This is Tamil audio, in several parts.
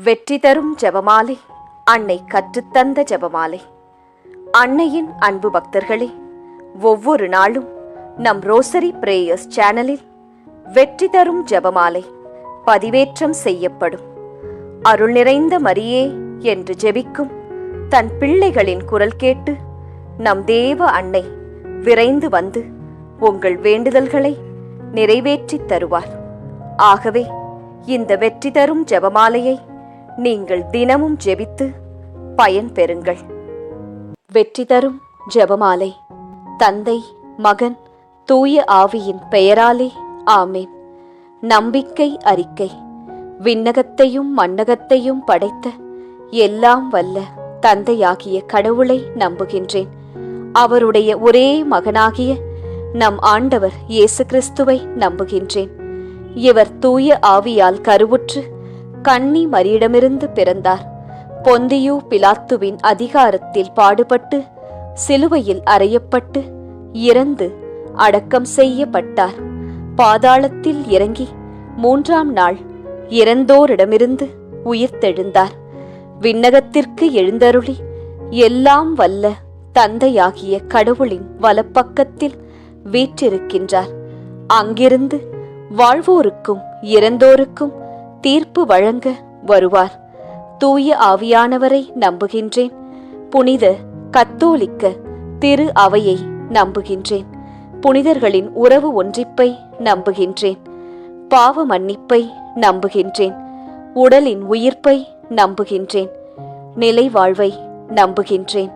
வெற்றி தரும் ஜெபமாலை, அன்னை கற்றுத்தந்த ஜெபமாலை. அன்னையின் அன்பு பக்தர்களே, ஒவ்வொரு நாளும் நம் ரோசரி பிரேயர்ஸ் சேனலில் வெற்றி தரும் ஜெபமாலை பதிவேற்றம் செய்யப்படும். அருள் நிறைந்த மரியே என்று ஜெபிக்கும் தன் பிள்ளைகளின் குரல் கேட்டு நம் தேவ அன்னை விரைந்து வந்து உங்கள் வேண்டுதல்களை நிறைவேற்றித் தருவார். ஆகவே இந்த வெற்றி தரும் ஜெபமாலையை நீங்கள் தினமும் ஜெபித்து பயன் பெறுங்கள். வெற்றி தரும் ஜெபமாலை. தந்தை, மகன், தூய ஆவியின் பெயராலே ஆமேன். நம்பிக்கை அறிக்கை. விண்ணகத்தையும் மண்ணகத்தையும் படைத்த எல்லாம் வல்ல தந்தையாகிய கடவுளை நம்புகின்றேன். அவருடைய ஒரே மகனாகிய நம் ஆண்டவர் இயேசு கிறிஸ்துவை நம்புகின்றேன். இவர் தூய ஆவியால் கருவுற்று கன்னி மரியிடமிருந்து பிறந்தார். பொந்தியு பிலாத்துவின் அதிகாரத்தில் பாடுபட்டு சிலுவையில் அறையப்பட்டு இறந்து அடக்கம் செய்யப்பட்டார். பாதாளத்தில் இறங்கி 3ஆம் நாள் இறந்தோரிடமிருந்து உயிர்த்தெழுந்தார். விண்ணகத்திற்கு எழுந்தருளி எல்லாம் வல்ல தந்தையாகிய கடவுளின் வலப்பக்கத்தில் வீற்றிருக்கின்றார். அங்கிருந்து வாழ்வோருக்கும் இறந்தோருக்கும் தீர்ப்பு வழங்க வருவார். தூய ஆவியானவரை நம்புகின்றேன். புனித கத்தோலிக்க திரு அவையை நம்புகின்றேன். புனிதர்களின் உறவு ஒன்றிப்பை நம்புகின்றேன். பாவ மன்னிப்பை நம்புகின்றேன். உடலின் உயிர்ப்பை நம்புகின்றேன். நிலை வாழ்வை நம்புகின்றேன்.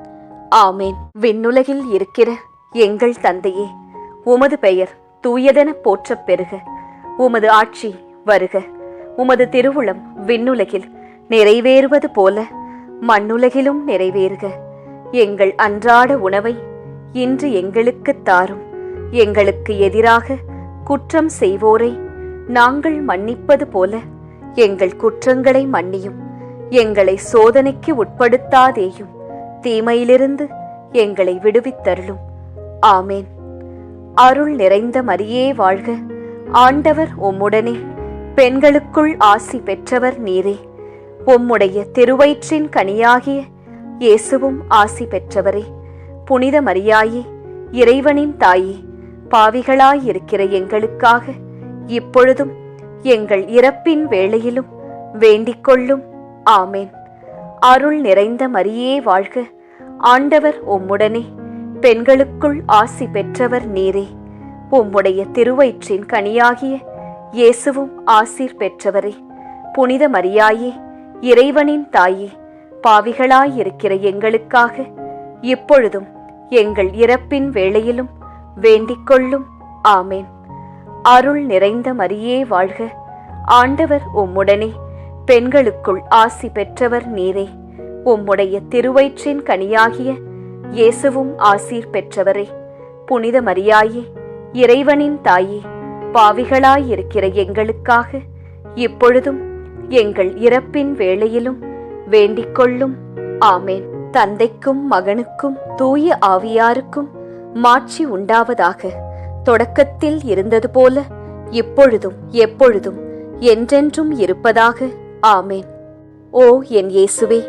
ஆமேன். விண்ணுலகில் இருக்கிற எங்கள் தந்தையே, உமது பெயர் தூயதென போற்றப் பெறுக. உமது ஆட்சி வருக. உமது திருவுளம் விண்ணுலகில் நிறைவேறுவது போல மண்ணுலகிலும் நிறைவேறுக. எங்கள் அன்றாட உணவை இன்று எங்களுக்கு தாரும். எங்களுக்கு எதிராக குற்றம் செய்வோரை நாங்கள் மன்னிப்பது போல எங்கள் குற்றங்களை மன்னியும். எங்களை சோதனைக்கு உட்படுத்தாதேயும், தீமையிலிருந்து எங்களை விடுவித்தருளும். ஆமேன். அருள் நிறைந்த மரியே வாழ்க. ஆண்டவர் உம்முடனே, பெண்களுக்குள் ஆசி பெற்றவர் நீரே. உம்முடைய திருவயிற்றின் கனியாகிய இயேசுவும் ஆசி பெற்றவரே. புனித மரியாயே, இறைவனின் தாயே, பாவிகளாயிருக்கிற எங்களுக்காக இப்பொழுதும் எங்கள் இறப்பின் வேளையிலும் வேண்டிக் கொள்ளும். ஆமேன். அருள் நிறைந்த மரியே வாழ்க. ஆண்டவர் உம்முடனே, பெண்களுக்குள் ஆசி பெற்றவர் நீரே. உம்முடைய திருவயிற்றின் கனியாகிய இயேசுவும் ஆசீர் பெற்றவரே. புனித மரியாயே, இறைவனின் தாயே, பாவிகளாயிருக்கிற எங்களுக்காக இப்பொழுதும் எங்கள் இறப்பின் வேளையிலும் வேண்டிக் கொள்ளும். ஆமேன். அருள் நிறைந்த மரியே வாழ்க. ஆண்டவர் உம்முடனே, பெண்களுக்குள் ஆசி பெற்றவர் நீரே. உம்முடைய திருவயிற்றின் கனியாகிய இயேசுவும் ஆசீர் பெற்றவரே. புனித மரியாயே, இறைவனின் தாயே, பாவிகளாயிருக்கிற எங்களுக்காக இப்பொழுதும் எங்கள் இறப்பின் வேளையிலும் வேண்டிக் கொள்ளும். ஆமேன். தந்தைக்கும் மகனுக்கும் தூய ஆவியாருக்கும் மாட்சி உண்டாவதாக. தொடக்கத்தில் இருந்தது போல இப்பொழுதும் எப்பொழுதும் என்றென்றும் இருப்பதாக. ஆமேன். ஓ என் இயேசுவே,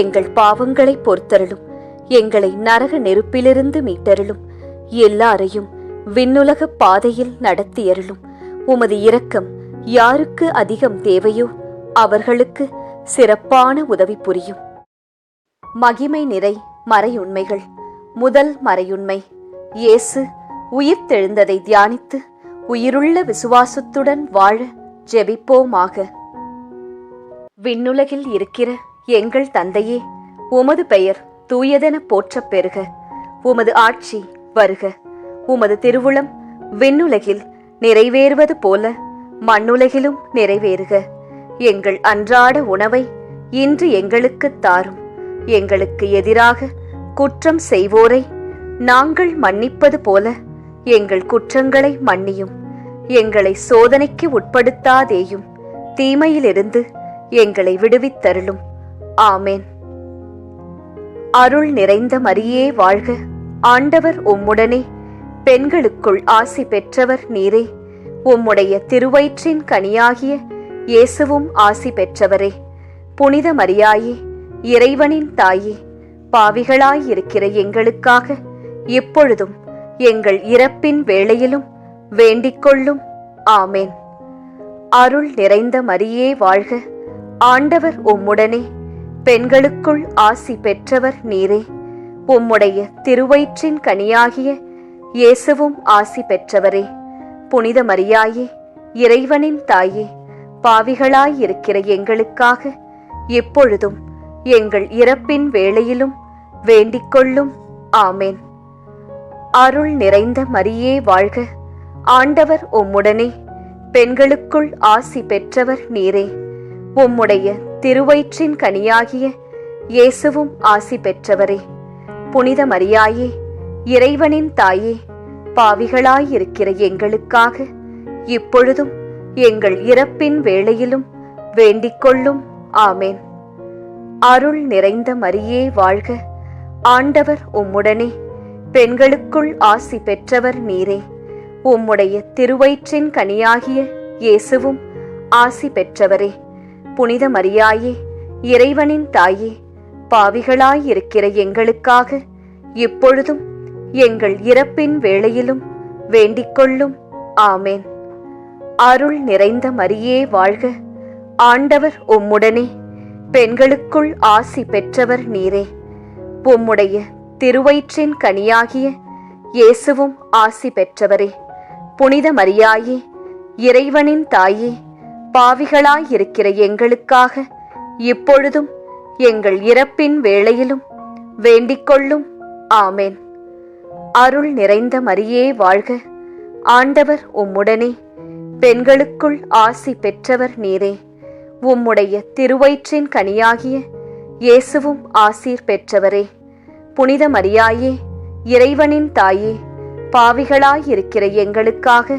எங்கள் பாவங்களை பொறுத்தருளும். எங்களை நரக நெருப்பிலிருந்து மீட்டருளும். எல்லாரையும் விண்ணுலக பாதையில் நடத்தியருளும். உமது இரக்கம் யாருக்கு அதிகம் தேவையோ அவர்களுக்கு சிறப்பான உதவி புரியும். மகிமை நிறை மறையுண்மைகள். முதல் மறையுண்மை, இயேசு உயிர்த்தெழுந்ததை தியானித்து உயிருள்ள விசுவாசத்துடன் வாழ ஜெபிப்போமாக. விண்ணுலகில் இருக்கிற எங்கள் தந்தையே, உமது பெயர் தூயதென போற்றப் பெறுக. உமது ஆட்சி வருக. உமது திருவுளம் விண்ணுலகில் நிறைவேறுவது போல மண்ணுலகிலும் நிறைவேறுக. எங்கள் அன்றாட உணவை இன்று எங்களுக்கு தாரும். எங்களுக்கு எதிராக குற்றம் செய்வோரை நாங்கள் மன்னிப்பது போல எங்கள் குற்றங்களை மன்னியும். எங்களை சோதனைக்கு உட்படுத்தாதேயும், தீமையிலிருந்து எங்களை விடுவித்தருளும். ஆமேன். அருள் நிறைந்த மரியே வாழ்க. ஆண்டவர் உம்முடனே, பெண்களுக்குள் ஆசி பெற்றவர் நீரே. உம்முடைய திருவயிற்றின் கனியாகிய இயேசுவும் ஆசி பெற்றவரே. புனித மரியாயே, இறைவனின் தாயே, பாவிகளாயிருக்கிற எங்களுக்காக இப்பொழுதும் எங்கள் இறப்பின் வேளையிலும் வேண்டிக்கொள்ளும். ஆமேன். அருள் நிறைந்த மரியே வாழ்க, ஆண்டவர் உம்முடனே, பெண்களுக்குள் ஆசி பெற்றவர் நீரே. உம்முடைய திருவயிற்றின் கனியாகிய இயேசுவும் ஆசி பெற்றவரே. புனித மரியாயே, இறைவனின் தாயே, பாவிகளாயிருக்கிற எங்களுக்காக இப்பொழுதும் எங்கள் இறப்பின் வேளையிலும் வேண்டிக்கொள்ளும். ஆமேன். அருள் நிறைந்த மரியே வாழ்க, ஆண்டவர் உம்முடனே, பெண்களுக்குள் ஆசி பெற்றவர் நீரே. உம்முடைய திருவயிற்றின் கனியாகிய இயேசுவும் ஆசி பெற்றவரே. புனித மரியாயே, இறைவனின் தாயே, பாவிகளாயிருக்கிற எங்களுக்காக இப்பொழுதும் எங்கள் இறப்பின் வேளையிலும் வேண்டிக்கொள்ளும். ஆமேன். அருள் நிறைந்த மரியே வாழ்க, ஆண்டவர் உம்முடனே, பெண்களுக்குள் ஆசி பெற்றவர் நீரே. உம்முடைய திருவயிற்றின் கனியாகிய இயேசுவும் ஆசி பெற்றவரே. புனித மரியாயே, இறைவனின் தாயே, பாவிகளாயிருக்கிற எங்களுக்காக இப்பொழுதும் எங்கள் இறப்பின் வேளையிலும் வேண்டிக்கொள்ளும். ஆமேன். அருள் நிறைந்த மரியே வாழ்க, ஆண்டவர் உம்முடனே, பெண்களுக்குள் ஆசி பெற்றவர் நீரே. உம்முடைய திருவயிற்றின் கனியாகிய இயேசுவும் ஆசி பெற்றவரே. புனித மரியாயே, இறைவனின் தாயே, பாவிகளாயிருக்கிற எங்களுக்காக இப்பொழுதும் எங்கள் இறப்பின் வேளையிலும் வேண்டிக்கொள்ளும். ஆமேன். அருள் நிறைந்த மரியே வாழ்க, ஆண்டவர் உம்முடனே, பெண்களுக்குள் ஆசி பெற்றவர் நீரே. உம்முடைய திருவயிற்றின் கனியாகிய இயேசுவும் ஆசீர் பெற்றவரே. புனித மரியாயே, இறைவனின் தாயே, பாவிகளாயிருக்கிற எங்களுக்காக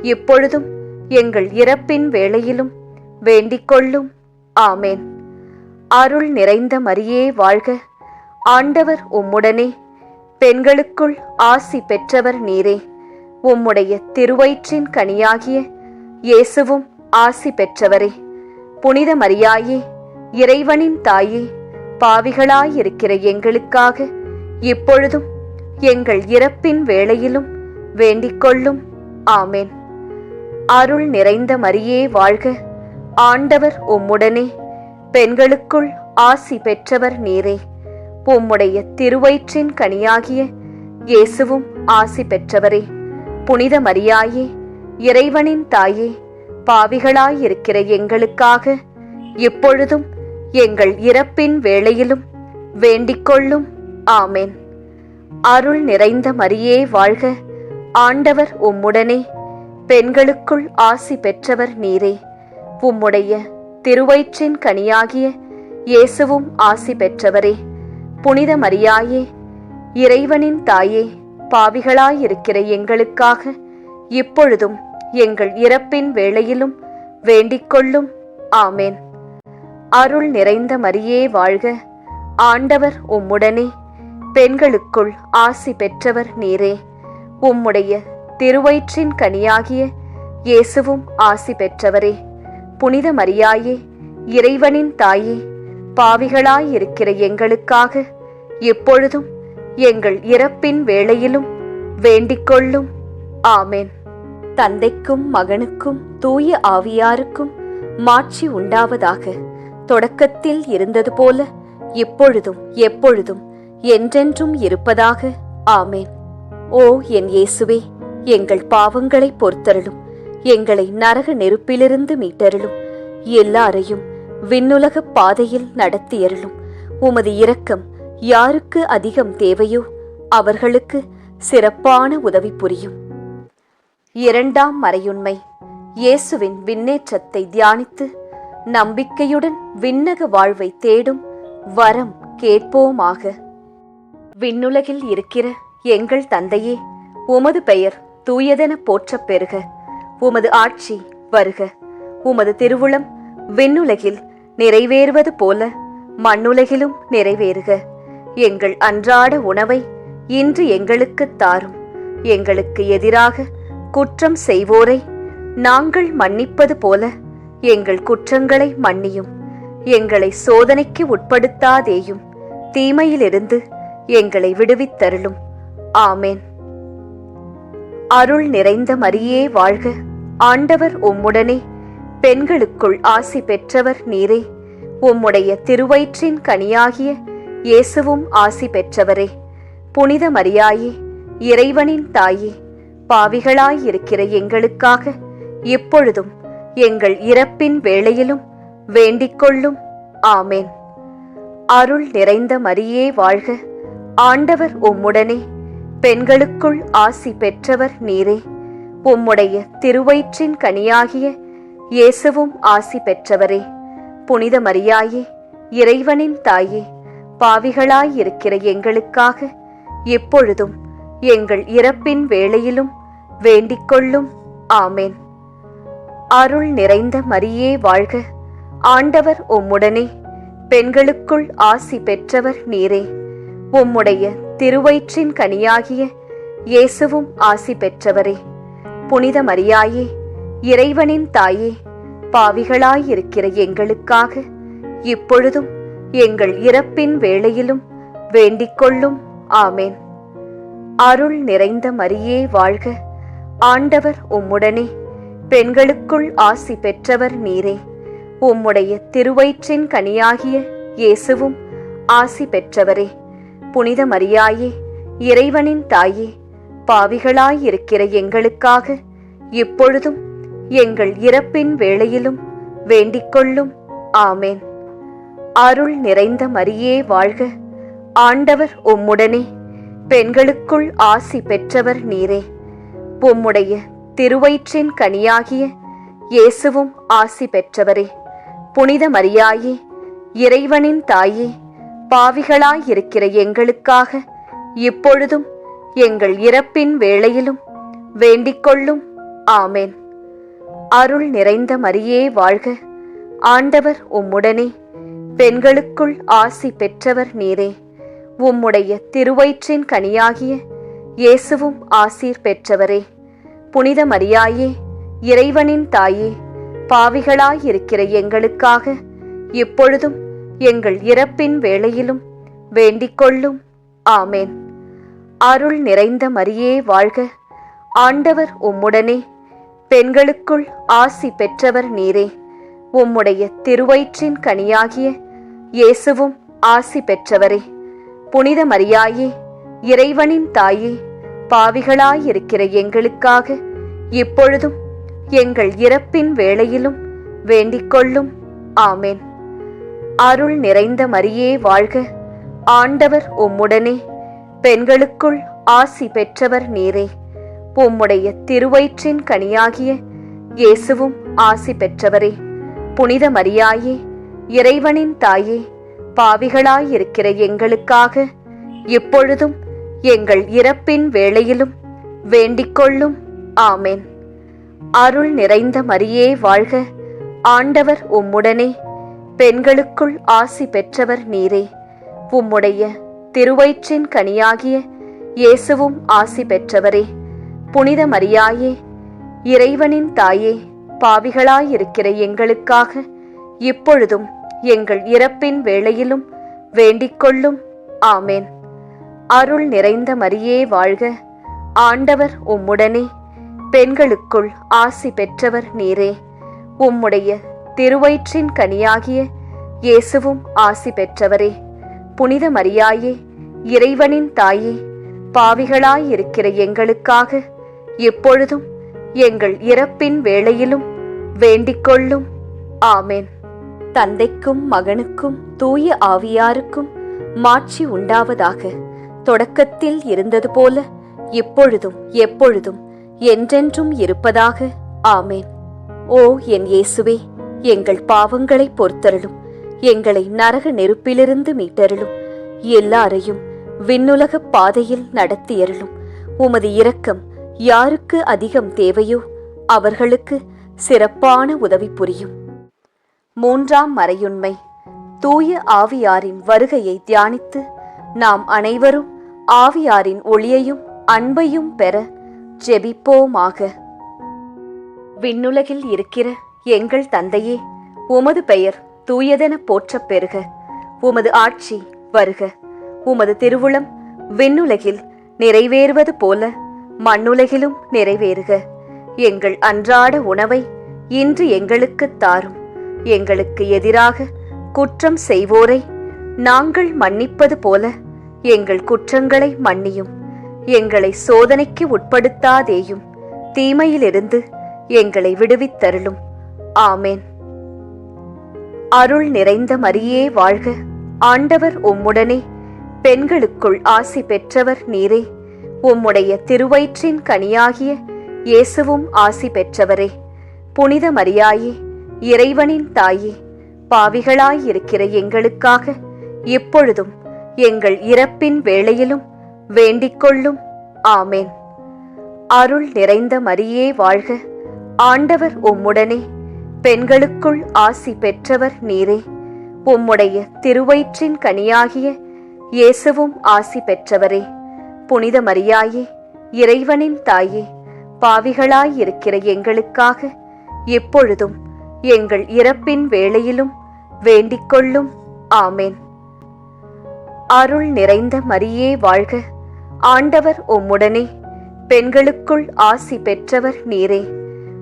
இப்பொழுதும் எங்கள் இறப்பின் வேளையிலும் வேண்டிக்கொள்ளும். ஆமேன். அருள் நிறைந்த மரியே வாழ்க, ஆண்டவர் உம்முடனே, பெண்களுக்குள் ஆசி பெற்றவர் நீரே. உம்முடைய திருவயிற்றின் கனியாகிய இயேசுவும் ஆசி பெற்றவரே. புனித மரியாயே, இறைவனின் தாயே, பாவிகளாயிருக்கிற எங்களுக்காக இப்பொழுதும் எங்கள் இறப்பின் வேளையிலும் வேண்டிக்கொள்ளும். ஆமேன். அருள் நிறைந்த மரியே வாழ்க, ஆண்டவர் உம்முடனே, பெண்களுக்குள் ஆசி பெற்றவர் நீரே. உம்முடைய திருவயிற்றின் கனியாகிய இயேசுவும் ஆசி பெற்றவரே. புனித மரியாயே, இறைவனின் தாயே, பாவிகளாயிருக்கிற எங்களுக்காக இப்பொழுதும் எங்கள் இறப்பின் வேளையிலும் வேண்டிக்கொள்ளும். ஆமேன். அருள் நிறைந்த மரியே வாழ்க, ஆண்டவர் உம்முடனே, பெண்களுக்குள் ஆசி பெற்றவர் நீரே. உம்முடைய திருவயிற்றின் கனியாகிய இயேசுவும் ஆசி பெற்றவரே. புனித மரியாயே, இறைவனின் தாயே, பாவிகளாயிருக்கிற எங்களுக்காக இப்பொழுதும் எங்கள் இறப்பின் வேளையிலும் வேண்டிக்கொள்ளும். ஆமேன். அருள் நிறைந்த மரியே வாழ்க, ஆண்டவர் உம்முடனே, பெண்களுக்குள் ஆசி பெற்றவர் நீரே. உம்முடைய திருவயிற்றின் கனியாகிய இயேசுவும் ஆசி பெற்றவரே. புனித மரியாயே, இறைவனின் தாயே, பாவிகளாயிருக்கிற எங்களுக்காக இப்பொழுதும் எங்கள் இறப்பின் வேளையிலும் வேண்டிக்கொள்ளும். ஆமேன். தந்தைக்கும் மகனுக்கும் தூய ஆவியாருக்கும் மாட்சி உண்டாவதாக. தொடக்கத்தில் இருந்தது போல இப்பொழுதும் எப்பொழுதும் என்றென்றும் இருப்பதாக. ஆமேன். ஓ என் இயேசுவே, எங்கள் பாவங்களை பொறுத்தருளும், எங்களை நரக நெருப்பிலிருந்து மீட்டருளும், எல்லாரையும் விண்ணுலக பாதையில் நடத்தியருளும். உமது இரக்கம் யாருக்கு அதிகம் தேவையோ அவர்களுக்கு சிறப்பான உதவி புரியும். இரண்டாம் மறையுண்மை. இயேசுவின் விண்ணேற்றத்தை தியானித்து நம்பிக்கையுடன் விண்ணக வாழ்வை தேடும் வரம் கேட்போமாக. விண்ணுலகில் இருக்கிற எங்கள் தந்தையே, உமது பெயர் தூயதென போற்றப் பெறுக. உமது ஆட்சி வருக. உமது திருவுளம் விண்ணுலகில் நிறைவேறுவது போல மண்ணுலகிலும் நிறைவேறுக. எங்கள் அன்றாட உணவை இன்று எங்களுக்குத் தாரும். எங்களுக்கு எதிராக குற்றம் செய்வோரை நாங்கள் மன்னிப்பது போல எங்கள் குற்றங்களை மன்னியும். எங்களை சோதனைக்கு உட்படுத்தாதேயும், தீமையிலிருந்து எங்களை விடுவித்தருளும். ஆமேன். அருள் நிறைந்த மரியே வாழ்க, ஆண்டவர் உம்முடனே, பெண்களுக்குள் ஆசி பெற்றவர் நீரே. உம்முடைய திருவயிற்றின் கனியாகிய இயேசுவும் ஆசி பெற்றவரே. புனித மரியாயே, இறைவனின் தாயே, பாவிகளாயிருக்கிற எங்களுக்காக இப்பொழுதும் எங்கள் இறப்பின் வேளையிலும் வேண்டிக்கொள்ளும். ஆமேன். அருள் நிறைந்த மரியே வாழ்க, ஆண்டவர் உம்முடனே, பெண்களுக்குள் ஆசி பெற்றவர் நீரே. உம்முடைய திருவயிற்றின் கனியாகிய இயேசுவும் ஆசி பெற்றவரே. புனித மரியாயே, இறைவனின் தாயே, பாவிகளாயிருக்கிற எங்களுக்காக இப்பொழுதும் எங்கள் இறப்பின் வேளையிலும் வேண்டிக்கொள்ளும். ஆமேன். அருள் நிறைந்த மரியே வாழ்க, ஆண்டவர் உம்முடனே, பெண்களுக்குள் ஆசி பெற்றவர் நீரே. உம்முடைய திருவயிற்றின் கனியாகிய இயேசுவும் ஆசி பெற்றவரே. புனித மரியாயே, இறைவனின் தாயே, பாவிகளாயிருக்கிற எங்களுக்காக இப்பொழுதும் எங்கள் இறப்பின் வேளையிலும் வேண்டிக்கொள்ளும். ஆமேன். அருள் நிறைந்த மரியே வாழ்க, ஆண்டவர் உம்முடனே, பெண்களுக்குள் ஆசி பெற்றவர் நீரே. உம்முடைய திருவயிற்றின் கனியாகிய இயேசுவும் ஆசி பெற்றவரே. புனித மரியாயே, இறைவனின் தாயே, பாவிகளாயிருக்கிற எங்களுக்காக இப்பொழுதும் எங்கள் இறப்பின் வேளையிலும் வேண்டிக்கொள்ளும். ஆமேன். அருள் நிறைந்த மரியே வாழ்க, ஆண்டவர் உம்முடனே, பெண்களுக்குள் ஆசி பெற்றவர் நீரே. உம்முடைய திருவயிற்றின் கனியாகிய இயேசுவும் ஆசி பெற்றவரே. புனித மரியாயே, இறைவனின் தாயே, பாவிகளாயிருக்கிற எங்களுக்காக இப்பொழுதும் எங்கள் இறப்பின் வேளையிலும் வேண்டிக்கொள்ளும். ஆமேன். அருள் நிறைந்த மரியே வாழ்க, ஆண்டவர் உம்முடனே, பெண்களுக்குள் ஆசி பெற்றவர் நீரே. உம்முடைய திருவயிற்றின் கனியாகிய இயேசுவும் ஆசீர் பெற்றவரே. புனித மரியாயே, இறைவனின் தாயே, பாவிகளாயிருக்கிற எங்களுக்காக இப்பொழுதும் எங்கள் இறப்பின் வேளையிலும் வேண்டிக்கொள்ளும். ஆமேன். அருள் நிறைந்த மரியே வாழ்க, ஆண்டவர் உம்முடனே, பெண்களுக்குள் ஆசி பெற்றவர் நீரே. உம்முடைய திருவயிற்றின் கனியாகிய இயேசுவும் ஆசி பெற்றவரே. புனித மரியாயே, இறைவனின் தாயே, பாவிகளாயிருக்கிற எங்களுக்காக இப்பொழுதும் எங்கள் இறப்பின் வேளையிலும் வேண்டிக்கொள்ளும். ஆமேன். அருள் நிறைந்த மரியே வாழ்க, ஆண்டவர் உம்முடனே, பெண்களுக்குள் ஆசி பெற்றவர் நீரே. உம்முடைய திருவயிற்றின் கனியாகிய இயேசுவும் ஆசி பெற்றவரே. புனித மரியாயே, இறைவனின் தாயே, பாவிகளாயிருக்கிற எங்களுக்காக இப்பொழுதும் எங்கள் இறப்பின் வேளையிலும் வேண்டிக்கொள்ளும். ஆமேன். அருள் நிறைந்த மரியே வாழ்க, ஆண்டவர் உம்முடனே, பெண்களுக்குள் ஆசி பெற்றவர் நீரே. உம்முடைய திருவயிற்றின் கனியாகிய இயேசுவும் ஆசி பெற்றவரே. புனித மரியாயே, இறைவனின் தாயே, பாவிகளாயிருக்கிற எங்களுக்காக இப்பொழுதும் எங்கள் இறப்பின் வேளையிலும் வேண்டிக்கொள்ளும். ஆமேன். அருள் நிறைந்த மரியே வாழ்க, ஆண்டவர் உம்முடனே, பெண்களுக்குள் ஆசி பெற்றவர் நீரே. உம்முடைய திருவயிற்றின் கனியாகிய இயேசுவும் ஆசி பெற்றவரே. புனித மரியாயே, இறைவனின் தாயே, பாவிகளாயிருக்கிற எங்களுக்காக இப்பொழுதும் எங்கள் இறப்பின் வேளையிலும் வேண்டிக்கொள்ளும். ஆமேன். தந்தைக்கும் மகனுக்கும் தூய ஆவியாருக்கும் மாட்சி உண்டாவதாக. தொடக்கத்தில் இருந்தது போல இப்பொழுதும் எப்பொழுதும் என்றென்றும் இருப்பதாக. ஆமேன். ஓ என் இயேசுவே, எங்கள் பாவங்களை பொறுத்தருளும், எங்களை நரக நெருப்பிலிருந்து மீட்டருளும், எல்லாரையும் விண்ணுலக பாதையில் நடத்தியருளும். உமது இரக்கம் யாருக்கு அதிகம் தேவையோ அவர்களுக்கு சிறப்பான உதவி புரியும். மூன்றாம் மறையுண்மை. தூய ஆவியாரின் வருகையை தியானித்து நாம் அனைவரும் ஆவியாரின் ஒளியையும் அன்பையும் பெற ஜெபிப்போமாக. விண்ணுலகில் இருக்கிற எங்கள் தந்தையே, உமது பெயர் தூயதென போற்றப் பெறுக. உமது ஆட்சி வருக. உமது திருவுளம் விண்ணுலகில் நிறைவேறுவது போல மண்ணுலகிலும் நிறைவேறுக. எங்கள் அன்றாட உணவை இன்று எங்களுக்குத் தாரும். எங்களுக்கு எதிராக குற்றம் செய்வோரை நாங்கள் மன்னிப்பது போல எங்கள் குற்றங்களை மன்னியும். எங்களை சோதனைக்கு உட்படுத்தாதேயும், தீமையிலிருந்து எங்களை விடுவித்தருளும். ஆமேன். அருள் நிறைந்த மரியே வாழ்க. ஆண்டவர் உம்முடனே, பெண்களுக்குள் ஆசி பெற்றவர் நீரே. உம்முடைய திருவயிற்றின் கனியாகிய இயேசுவும் ஆசி பெற்றவரே. புனித மரியாயே, இறைவனின் தாயே, பாவிகளாயிருக்கிற எங்களுக்காக இப்பொழுதும் எங்கள் இறப்பின் வேளையிலும் வேண்டிக்கொள்ளும். ஆமேன். அருள் நிறைந்த மரியே வாழ்க. ஆண்டவர் உம்முடனே, பெண்களுக்குள் ஆசி பெற்றவர் நீரே. உம்முடைய திருவயிற்றின் கனியாகிய இயேசுவும் ஆசி பெற்றவரே. புனித மரியாயே, இறைவனின் தாயே, பாவிகளாயிருக்கிற எங்களுக்காக இப்பொழுதும் எங்கள் இறப்பின் வேளையிலும் வேண்டிக்கொள்ளும். ஆமேன். அருள் நிறைந்த மரியே வாழ்க. ஆண்டவர் உம்முடனே, பெண்களுக்குள் ஆசி பெற்றவர் நீரே.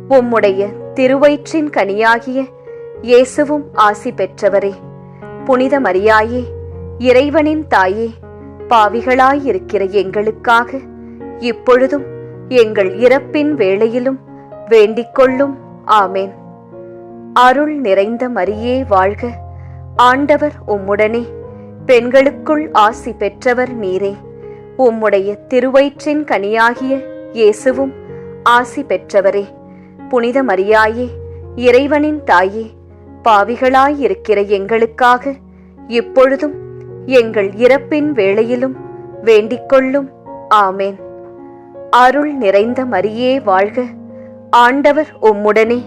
உம்முடைய திருவயிற்றின் கனியாகிய இயேசுவும் ஆசி பெற்றவரே. புனித மரியாயே, இறைவனின் தாயே, பாவிகளாயிருக்கிற எங்களுக்காக இப்பொழுதும் எங்கள் இறப்பின் வேளையிலும் வேண்டிக்கொள்ளும். ஆமேன். அருள் நிறைந்த மரியே வாழ்க. ஆண்டவர் உம்முடனே, பெண்களுக்குள் ஆசி பெற்றவர் நீரே. உம்முடைய திருவயிற்றின் கனியாகிய இயேசுவும் ஆசி பெற்றவரே. புனித மரியாயே, இறைவனின் தாயே, பாவிகளாயிருக்கிற எங்களுக்காக இப்பொழுதும் எங்கள் இறப்பின் வேளையிலும் வேண்டிக்கொள்ளும். ஆமேன். அருள் நிறைந்த மரியே வாழ்க. ஆண்டவர் உம்முடனே,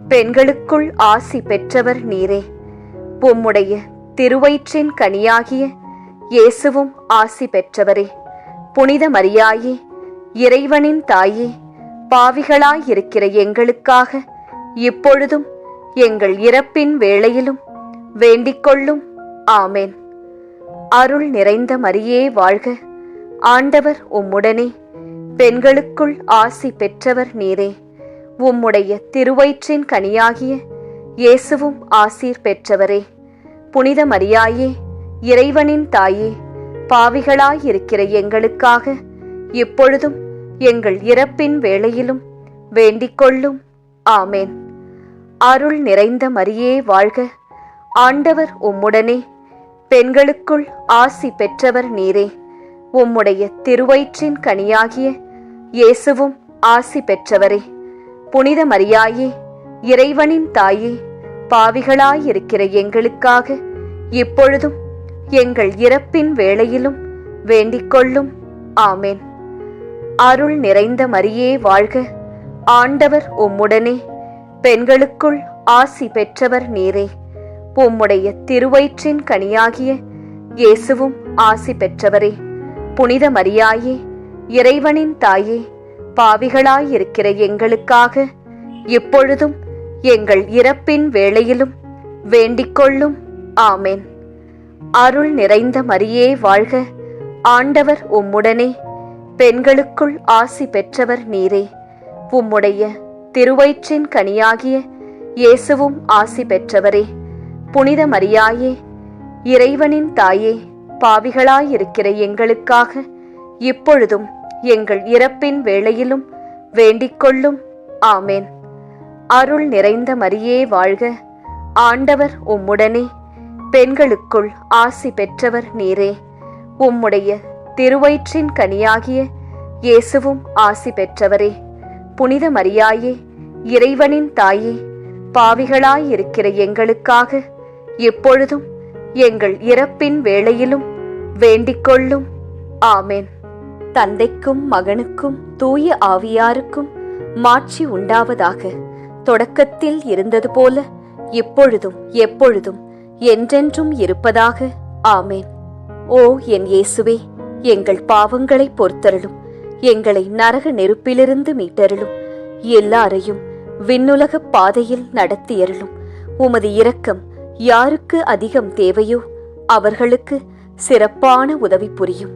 பெண்களுக்குள் ஆசி பெற்றவர் நீரே. உம்முடைய திருவயிற்றின் கனியாகிய இயேசுவும் ஆசி பெற்றவரே. புனித மரியாயே, இறைவனின் தாயே, பாவிகளாயிருக்கிற எங்களுக்காக இப்பொழுதும் எங்கள் இறப்பின் வேளையிலும் வேண்டிக்கொள்ளும். ஆமேன். அருள் நிறைந்த மரியே வாழ்க. ஆண்டவர் உம்முடனே, பெண்களுக்குள் ஆசி பெற்றவர் நீரே. உம்முடைய திருவயிற்றின் கனியாகிய இயேசுவும் ஆசீர் பெற்றவரே. புனித மரியாயே, இறைவனின் தாயே, பாவிகளாயிருக்கிற எங்களுக்காக இப்பொழுதும் எங்கள் இறப்பின் வேளையிலும் வேண்டிக்கொள்ளும். ஆமேன். அருள் நிறைந்த மரியே வாழ்க. ஆண்டவர் உம்முடனே, பெண்களுக்குள் ஆசி பெற்றவர் நீரே. உம்முடைய திருவயிற்றின் கனியாகிய இயேசுவும் ஆசி பெற்றவரே. புனித மரியாயே, இறைவனின் தாயே, பாவிகளாயிருக்கிற எங்களுக்காக இப்பொழுதும் எங்கள் இறப்பின் வேளையிலும் வேண்டிக்கொள்ளும். ஆமேன். அருள் நிறைந்த மரியே வாழ்க. ஆண்டவர் உம்முடனே, பெண்களுக்குள் ஆசி பெற்றவர் நீரே. உம்முடைய திருவயிற்றின் கனியாகிய இயேசுவும் ஆசி பெற்றவரே. புனித மரியாயே, இறைவனின் தாயே, பாவிகளாயிருக்கிற எங்களுக்காக இப்பொழுதும் எங்கள் இறப்பின் வேளையிலும் வேண்டிக்கொள்ளும். ஆமேன். அருள் நிறைந்த மரியே வாழ்க. ஆண்டவர் உம்முடனே, பெண்களுக்குள் ஆசி பெற்றவர் நீரே. உம்முடைய திருவயிற்றின் கனியாகிய இயேசுவும் ஆசி பெற்றவரே. புனித மரியாயே, இறைவனின் தாயே, பாவிகளாயிருக்கிற எங்களுக்காக இப்பொழுதும் எங்கள் இறப்பின் வேளையிலும் வேண்டிக்கொள்ளும். ஆமேன். அருள் நிறைந்த மரியே வாழ்க. ஆண்டவர் உம்முடனே, பெண்களுக்குள் ஆசி பெற்றவர் நீரே. உம்முடைய திருவயிற்றின் கனியாகிய இயேசுவும் ஆசி பெற்றவரே. புனித மரியாயே, இறைவனின் தாயே, பாவிகளாயிருக்கிற எங்களுக்காக எப்பொழுதும் எங்கள் இறப்பின் வேளையிலும் வேண்டிக்கொள்ளும். ஆமேன். தந்தைக்கும் மகனுக்கும் தூய ஆவியாருக்கும் மாட்சி உண்டாவதாக. தொடக்கத்தில் இருந்தது போல இப்பொழுதும் எப்பொழுதும் என்றென்றும் இருப்பதாக. ஆமேன். ஓ என் இயேசுவே, எங்கள் பாவங்களை பொறுத்தருளும். எங்களை நரக நெருப்பிலிருந்து மீட்டருளும். எல்லாரையும் விண்ணுலக பாதையில் நடத்தியருளும். உமது இரக்கம் யாருக்கு அதிகம் தேவையோ அவர்களுக்கு சிறப்பான உதவி புரியும்.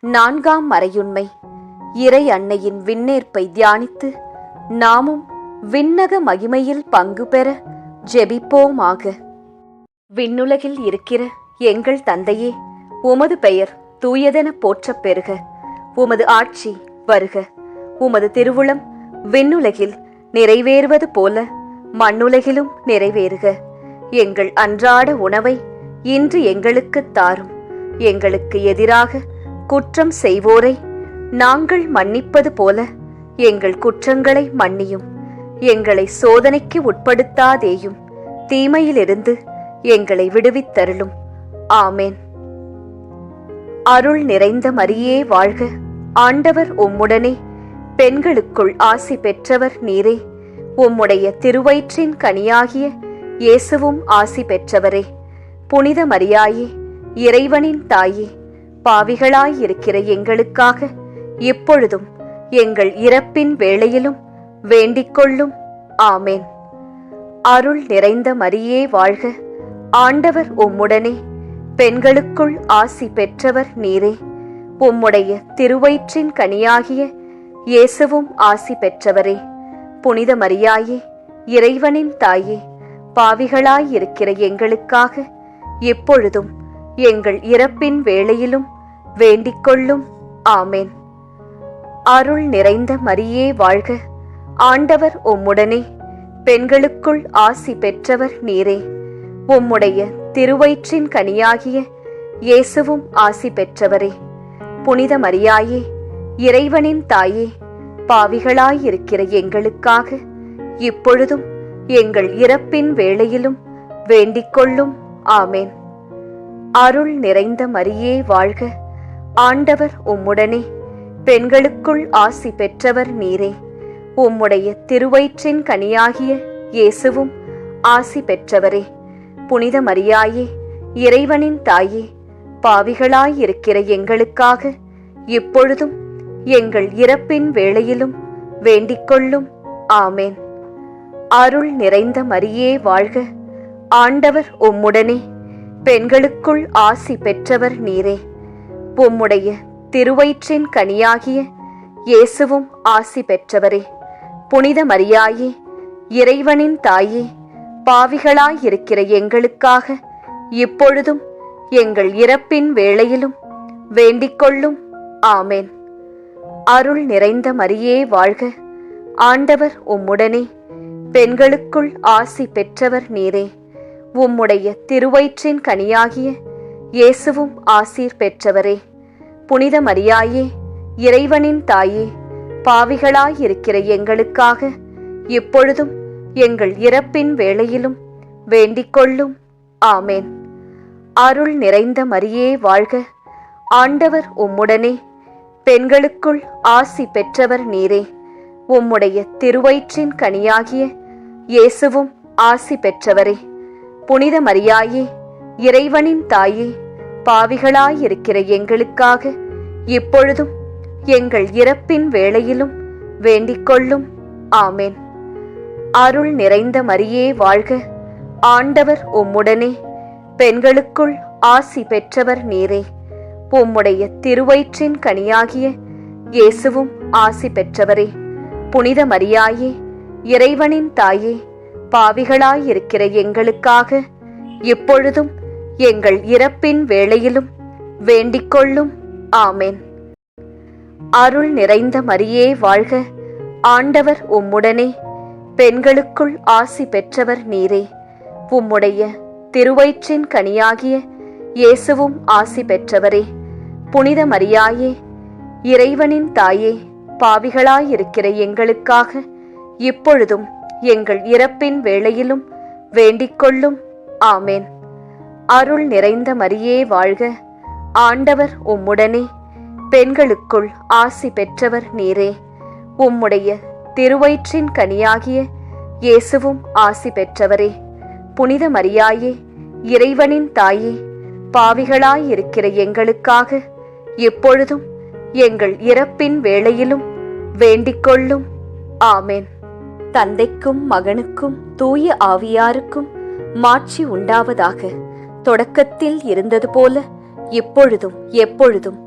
4ஆம் மறையுண்மை. இறை அன்னையின் விண்ணேற்பை தியானித்து நாமும் விண்ணக மகிமையில் பங்கு பெற ஜெபிப்போமாக. விண்ணுலகில் இருக்கிற எங்கள் தந்தையே, உமது பெயர் தூயதென போற்றப் பெறுக. உமது ஆட்சி வருக. உமது திருவுளம் விண்ணுலகில் நிறைவேறுவது போல மண்ணுலகிலும் நிறைவேறுக. எங்கள் அன்றாட உணவை இன்று எங்களுக்குத் தாரும். எங்களுக்கு எதிராக குற்றம் செய்வோரை நாங்கள் மன்னிப்பது போல எங்கள் குற்றங்களை மன்னியும். எங்களை சோதனைக்கு உட்படுத்தாதேயும், தீமையிலிருந்து எங்களை விடுவித்தருளும். ஆமேன். அருள் நிறைந்த மரியே வாழ்க. ஆண்டவர் உம்முடனே, பெண்களுக்குள் ஆசி பெற்றவர் நீரே. உம்முடைய திருவயிற்றின் கனியாகிய இயேசுவும் ஆசி பெற்றவரே. புனித மரியாயே, இறைவனின் தாயே, பாவிகளாயிருக்கிற எங்களுக்காக இப்பொழுதும் எங்கள் இறப்பின் வேளையிலும் வேண்டிக்கொள்ளும். ஆமேன். அருள் நிறைந்த மரியே வாழ்க. ஆண்டவர் உம்முடனே, பெண்களுக்குள் ஆசி பெற்றவர் நீரே. உம்முடைய திருவயிற்றின் கனியாகிய இயேசுவும் ஆசி பெற்றவரே. புனித மரியாயே, இறைவனின் தாயே, பாவிகளாயிருக்கிற எங்களுக்காக இப்பொழுதும் எங்கள் இறப்பின் வேளையிலும் வேண்டிக்கொள்ளும். ஆமேன். அருள் நிறைந்த மரியே வாழ்க. ஆண்டவர் உம்முடனே, பெண்களுக்குள் ஆசி பெற்றவர் நீரே. உம்முடைய திருவயிற்றின் கனியாகிய இயேசுவும் ஆசி பெற்றவரே. புனித மரியாயே, இறைவனின் தாயே, பாவிகளாயிருக்கிற எங்களுக்காக இப்பொழுதும் எங்கள் இறப்பின் வேளையிலும் வேண்டிக்கொள்ளும். ஆமேன். அருள் நிறைந்த மரியே வாழ்க. ஆண்டவர் உம்முடனே, பெண்களுக்குள் ஆசி பெற்றவர் நீரே. உம்முடைய திருவயிற்றின் கனியாகிய இயேசுவும் ஆசி பெற்றவரே. புனித மரியாயே, இறைவனின் தாயே, பாவிகளாயிருக்கிற எங்களுக்காக இப்பொழுதும் எங்கள் இறப்பின் வேளையிலும் வேண்டிக்கொள்ளும். ஆமேன். அருள் நிறைந்த மரியே வாழ்க. ஆண்டவர் உம்முடனே, பெண்களுக்குள் ஆசி பெற்றவர் நீரே. உம்முடைய திருவயிற்றின் கனியாகிய இயேசுவும் ஆசி பெற்றவரே. புனித மரியாயே, இறைவனின் தாயே, பாவிகளாயிருக்கிற எங்களுக்காக இப்பொழுதும் எங்கள் இறப்பின் வேளையிலும் வேண்டிக்கொள்ளும். ஆமேன். அருள் நிறைந்த மரியே வாழ்க. ஆண்டவர் உம்முடனே, பெண்களுக்குள் ஆசி பெற்றவர் நீரே. உம்முடைய திருவயிற்றின் கனியாகிய இயேசுவும் ஆசீர் பெற்றவரே. புனித மரியாயே, இறைவனின் தாயே, பாவிகளாயிருக்கிற எங்களுக்காக இப்பொழுதும் எங்கள் இறப்பின் வேளையிலும் வேண்டிக்கொள்ளும். ஆமேன். அருள் நிறைந்த மரியே வாழ்க. ஆண்டவர் உம்முடனே, பெண்களுக்குள் ஆசி பெற்றவர் நீரே. உம்முடைய திருவயிற்றின் கனியாகிய இயேசுவும் ஆசி பெற்றவரே. புனித மரியாயே, இறைவனின் தாயே, பாவிகளாயிருக்கிற எங்களுக்காக இப்பொழுதும் எங்கள் இறப்பின் வேளையிலும் வேண்டிக்கொள்ளும். ஆமேன். அருள் நிறைந்த மரியே வாழ்க. ஆண்டவர் உம்முடனே, பெண்களுக்குள் ஆசி பெற்றவர் நீரே. உம்முடைய திருவயிற்றின் கனியாகிய இயேசுவும் ஆசி பெற்றவரே. புனித மரியாயே, இறைவனின் தாயே, பாவிகளாயிருக்கிற எங்களுக்காக இப்பொழுதும் எங்கள் இறப்பின் வேளையிலும் வேண்டிக்கொள்ளும். ஆமேன். அருள் நிறைந்த மரியே வாழ்க. ஆண்டவர் உம்முடனே, பெண்களுக்குள் ஆசி பெற்றவர் நீரே. உம்முடைய திருவயிற்றின் கனியாகிய இயேசுவும் ஆசி பெற்றவரே. புனித மரியாயே, இறைவனின் தாயே, பாவிகளாயிருக்கிற எங்களுக்காக இப்பொழுதும் எங்கள் இறப்பின் வேளையிலும் வேண்டிக்கொள்ளும். ஆமேன். அருள் நிறைந்த மரியே வாழ்க. ஆண்டவர் உம்முடனே, பெண்களுக்குள் ஆசி பெற்றவர் நீரே. உம்முடைய திருவயிற்றின் கனியாகிய இயேசுவும் ஆசி பெற்றவரே. புனித மரியாயே, இறைவனின் தாயே, பாவிகளாயிருக்கிற எங்களுக்காக எப்பொழுதும் எங்கள் இறப்பின் வேளையிலும் வேண்டிக்கொள்ளும். ஆமேன். தந்தைக்கும் மகனுக்கும் தூய ஆவியாருக்கும் மாட்சி உண்டாவதாக. தொடக்கத்தில் இருந்தது போல இப்பொழுதும் எப்பொழுதும்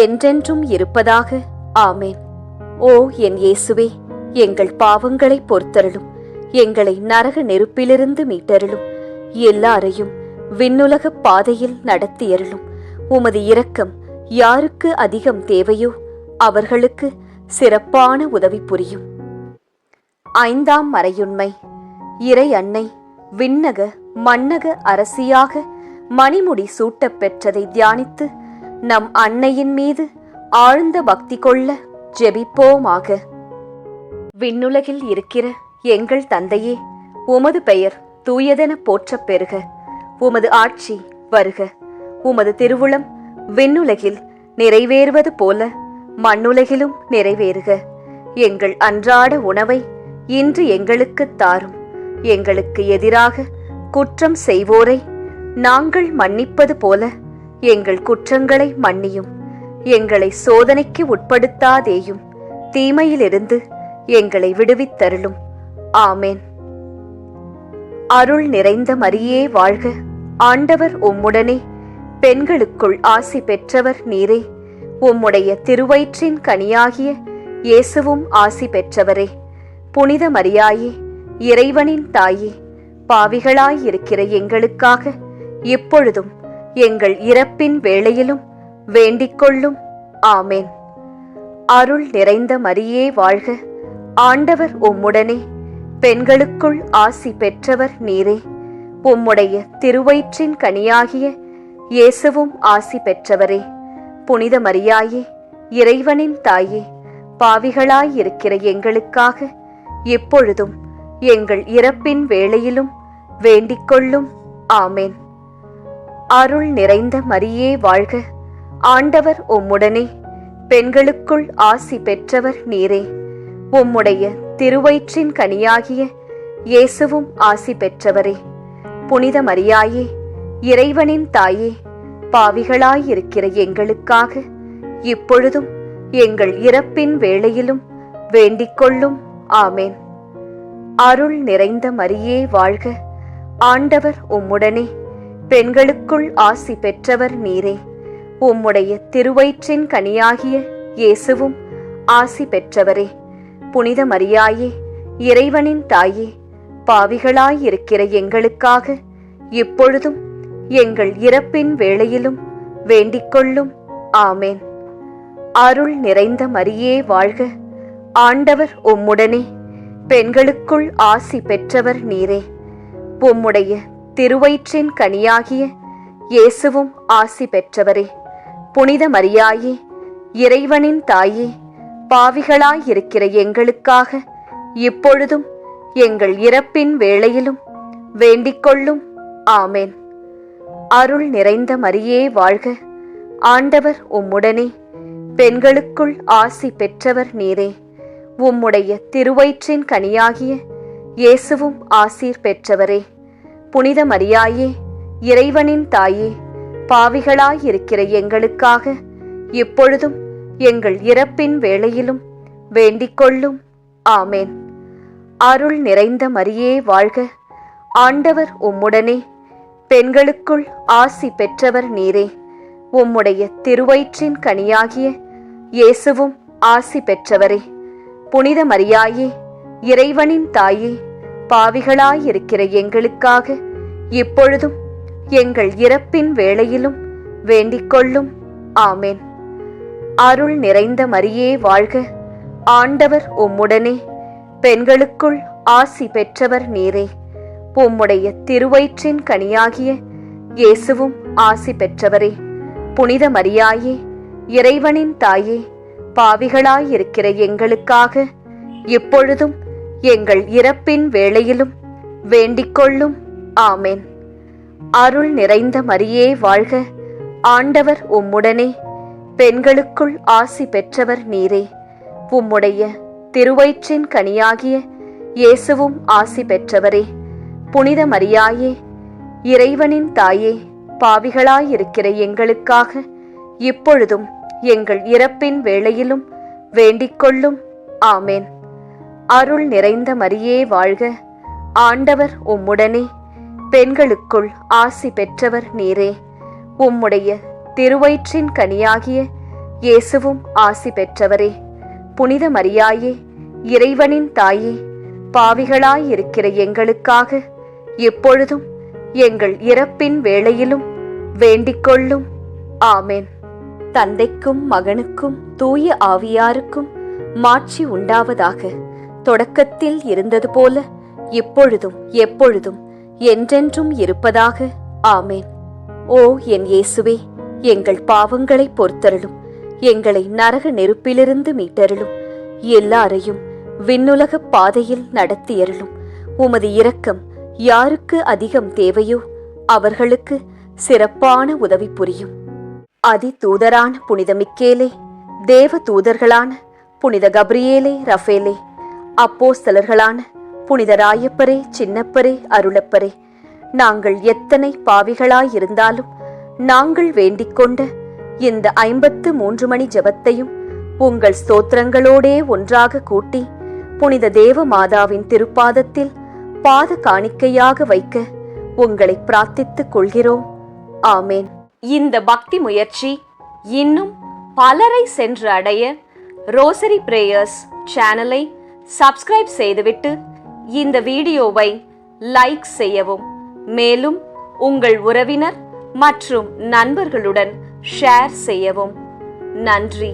என்றென்றும் இருப்பதாக. ஆமேன். ஓ என் இயேசுவே, எங்கள் பாவங்களை பொறுத்தருளும். எங்களை நரக நெருப்பிலிருந்து மீட்டருளும். எல்லாரையும் விண்ணுலக பாதையில் நடத்தியருளும். உமது இரக்கம் யாருக்கு அதிகம் தேவையோ அவர்களுக்கு சிறப்பான உதவி புரியும். 5ஆம் மறையுண்மை. இறை அன்னை விண்ணக மன்னக அரசியாக மணிமுடி சூட்டப் பெற்றதை தியானித்து நம் அன்னையின் மீது ஆழ்ந்த பக்தி கொள்ள ஜெபிப்போமாக. விண்ணுலகில் இருக்கிற எங்கள் தந்தையே, உமது பெயர் தூயதென போற்றப் பெறுக. உமது ஆட்சி வருக. உமது திருவுளம் விண்ணுலகில் நிறைவேறுவது போல மண்ணுலகிலும் நிறைவேறுக. எங்கள் அன்றாட உணவை இன்று எங்களுக்கு தாரும். எங்களுக்கு எதிராக குற்றம் செய்வோரை நாங்கள் மன்னிப்பது போல எங்கள் குற்றங்களை மன்னியும். எங்களை சோதனைக்கு உட்படுத்தாதேயும், தீமையிலிருந்து எங்களை விடுவித்தருளும். ஆமேன். அருள் நிறைந்த மரியே வாழ்க. ஆண்டவர் உம்முடனே, பெண்களுக்குள் ஆசி பெற்றவர் நீரே. உம்முடைய திருவயிற்றின் கனியாகிய இயேசுவும் ஆசி பெற்றவரே. புனித மரியாயே, இறைவனின் தாயே, பாவிகளாயிருக்கிற எங்களுக்காக இப்பொழுதும் எங்கள் இறப்பின் வேளையிலும் வேண்டிக்கொள்ளும். ஆமேன். அருள் நிறைந்த மரியே வாழ்க. ஆண்டவர் உம்முடனே, பெண்களுக்குள் ஆசி பெற்றவர் நீரே. உம்முடைய திருவயிற்றின் கனியாகிய இயேசுவும் ஆசி பெற்றவரே. புனித மரியாயே, இறைவனின் தாயே, பாவிகளாயிருக்கிற எங்களுக்காக இப்பொழுதும் எங்கள் இறப்பின் வேளையிலும் வேண்டிக்கொள்ளும். ஆமேன். அருள் நிறைந்த மரியே வாழ்க. ஆண்டவர் உம்முடனே, பெண்களுக்குள் ஆசி பெற்றவர் நீரே. உம்முடைய திருவயிற்றின் கனியாகிய இயேசுவும் ஆசி பெற்றவரே. புனித மரியாயே, இறைவனின் தாயே, பாவிகளாயிருக்கிற எங்களுக்காக இப்பொழுதும் எங்கள் இறப்பின் வேளையிலும் வேண்டிக்கொள்ளும். ஆமேன். அருள் நிறைந்த மரியே வாழ்க. ஆண்டவர் உம்முடனே, பெண்களுக்குள் ஆசி பெற்றவர் நீரே. உம்முடைய திருவயிற்றின் கனியாகிய இயேசுவும் ஆசி பெற்றவரே. புனித மரியாயே, இறைவனின் தாயே, பாவிகளாயிருக்கிற எங்களுக்காக இப்பொழுதும் எங்கள் இறப்பின் வேளையிலும் வேண்டிக்கொள்ளும். ஆமேன். அருள் நிறைந்த மரியே வாழ்க. ஆண்டவர் உம்முடனே, பெண்களுக்குள் ஆசி பெற்றவர் நீரே. உம்முடைய திருவயிற்றின் கனியாகிய இயேசுவும் ஆசி பெற்றவரே. புனித மரியாயே, இறைவனின் தாயே, பாவிகளாயிருக்கிற எங்களுக்காக இப்பொழுதும் எங்கள் இறப்பின் வேளையிலும் வேண்டிக்கொள்ளும். ஆமேன். அருள் நிறைந்த மரியே வாழ்க. ஆண்டவர் உம்முடனே, பெண்களுக்குள் ஆசி பெற்றவர் நீரே. உம்முடைய திருவயிற்றின் கனியாகிய இயேசுவும் ஆசீர் பெற்றவரே. புனித மரியாயே, இறைவனின் தாயே, பாவிகளாயிருக்கிற எங்களுக்காக இப்பொழுதும் எங்கள் இறப்பின் வேளையிலும் வேண்டிக்கொள்ளும். ஆமேன். அருள் நிறைந்த மரியே வாழ்க. ஆண்டவர் உம்முடனே, பெண்களுக்குள் ஆசி பெற்றவர் நீரே. உம்முடைய திருவயிற்றின் கனியாகிய இயேசுவும் ஆசி பெற்றவரே. புனித மரியாயே, இறைவனின் தாயே, பாவிகளாயிருக்கிற எங்களுக்காக இப்பொழுதும் எங்கள் இறப்பின் வேளையிலும் வேண்டிக்கொள்ளும். ஆமேன். அருள் நிறைந்த மரியே வாழ்க. ஆண்டவர் உம்முடனே, பெண்களுக்குள் ஆசி பெற்றவர் நீரே. உம்முடைய திருவயிற்றின் கனியாகிய இயேசுவும் ஆசி பெற்றவரே. புனித மரியாயே, இறைவனின் தாயே, பாவிகளாயிருக்கிற எங்களுக்காக இப்பொழுதும் எங்கள் இறப்பின் வேளையிலும் வேண்டிக்கொள்ளும். ஆமேன். அருள் நிறைந்த மரியே வாழ்க. ஆண்டவர் உம்முடனே, பெண்களுக்குள் ஆசி பெற்றவர் நீரே. உம்முடைய திருவயிற்றின் கனியாகிய இயேசுவும் ஆசி பெற்றவரே. புனித மரியாயே, இறைவனின் தாயே, பாவிகளாயிருக்கிற எங்களுக்காக இப்பொழுதும் எங்கள் இறப்பின் வேளையிலும் வேண்டிக்கொள்ளும். ஆமேன். அருள் நிறைந்த மரியே வாழ்க. ஆண்டவர் உம்முடனே, பெண்களுக்குள் ஆசி பெற்றவர் நீரே. உம்முடைய திருவயிற்றின் கனியாகிய இயேசுவும் ஆசி பெற்றவரே. புனித மரியாயே, இறைவனின் தாயே, பாவிகளாயிருக்கிற எங்களுக்காக எப்பொழுதும் எங்கள் இறப்பின் வேளையிலும் வேண்டிக்கொள்ளும். ஆமென். தந்தைக்கும் மகனுக்கும் தூய ஆவியாருக்கும் மாட்சி உண்டாவதாக. தொடக்கத்தில் இருந்தது போல இப்பொழுதும் எப்பொழுதும் என்றென்றும் இருப்பதாக. ஆமென். ஓ என் இயேசுவே, எங்கள் பாவங்களை பொறுத்தருளும். எங்களை நரக நெருப்பிலிருந்து மீட்டருளும். எல்லாரையும் விண்ணுலக பாதையில் நடத்தியருளும். உமது இரக்கம் யாருக்கு அதிகம் தேவையோ அவர்களுக்கு சிறப்பான உதவி புரியும். அதி தூதரான புனித மிக்கேலே, தேவ தூதர்களான புனித கப்ரியேலே, ரஃபேலே, அப்போஸ்தலர்களான புனித ராயப்பரே, சின்னப்பரே, அருளப்பரே, நாங்கள் எத்தனை பாவிகளாயிருந்தாலும் நாங்கள் வேண்டிக்கொண்ட இந்த 53 மணி ஜெபத்தையும் உங்கள் ஸ்தோத்திரங்களோடே ஒன்றாக கூட்டி புனித தேவ மாதாவின் திருப்பாதத்தில் பாத காணிக்கையாக வைக்க உங்களை பிரார்த்தித்துக் கொள்கிறோம். ஆமேன். இந்த பக்தி முயற்சி இன்னும் பலரை சென்று அடைய ரோசரி பிரேயர்ஸ் சேனலை சப்ஸ்கிரைப் செய்துவிட்டு இந்த வீடியோவை லைக் செய்யவும். மேலும் உங்கள் உறவினர் மற்றும் நண்பர்களுடன் ஷேர் செய்யவும். நன்றி.